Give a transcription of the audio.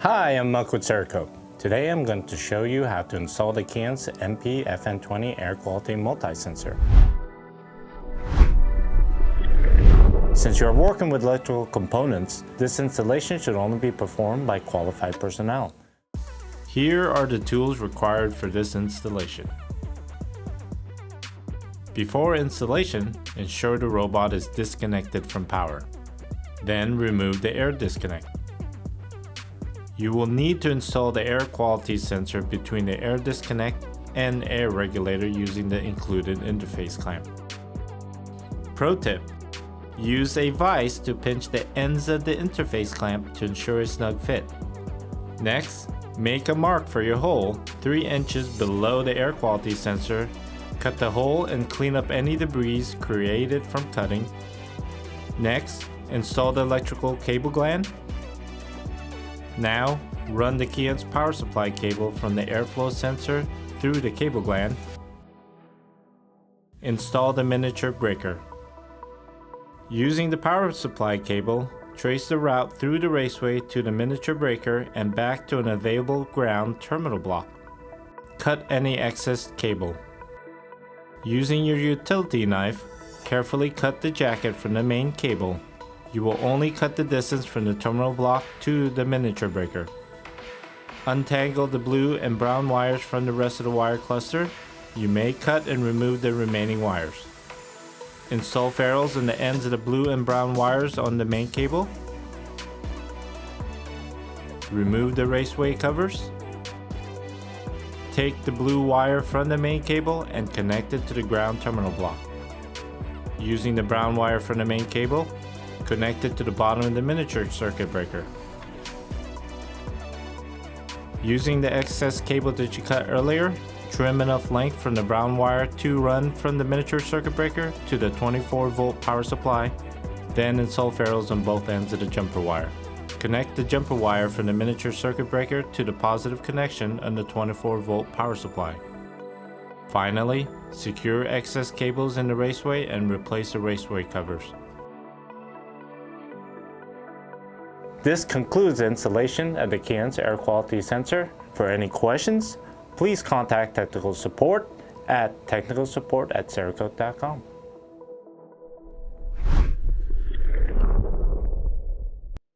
Hi, I'm Muck with Cerakote. Today I'm going to show you how to install the Keyence MP-FN20 air quality multi-sensor. Since you are working with electrical components, this installation should only be performed by qualified personnel. Here are the tools required for this installation. Before installation, ensure the robot is disconnected from power. Then remove the air disconnect. You will need to install the air quality sensor between the air disconnect and air regulator using the included interface clamp. Pro tip: use a vise to pinch the ends of the interface clamp to ensure a snug fit. Next, make a mark for your hole 3 inches below the air quality sensor. Cut the hole and clean up any debris created from cutting. Next, install the electrical cable gland. Now, run the Keyence power supply cable from the airflow sensor through the cable gland. Install the miniature breaker. Using the power supply cable, trace the route through the raceway to the miniature breaker and back to an available ground terminal block. Cut any excess cable. Using your utility knife, carefully cut the jacket from the main cable. You will only cut the distance from the terminal block to the miniature breaker. Untangle the blue and brown wires from the rest of the wire cluster. You may cut and remove the remaining wires. Install ferrules in the ends of the blue and brown wires on the main cable. Remove the raceway covers. Take the blue wire from the main cable and connect it to the ground terminal block. Using the brown wire from the main cable, connect it to the bottom of the miniature circuit breaker. Using the excess cable that you cut earlier, trim enough length from the brown wire to run from the miniature circuit breaker to the 24-volt power supply. Then install ferrules on both ends of the jumper wire. Connect the jumper wire from the miniature circuit breaker to the positive connection on the 24-volt power supply. Finally, secure excess cables in the raceway and replace the raceway covers. This concludes the installation of the Keyence air quality sensor. For any questions, please contact technical support at technicalsupport@cerakote.com.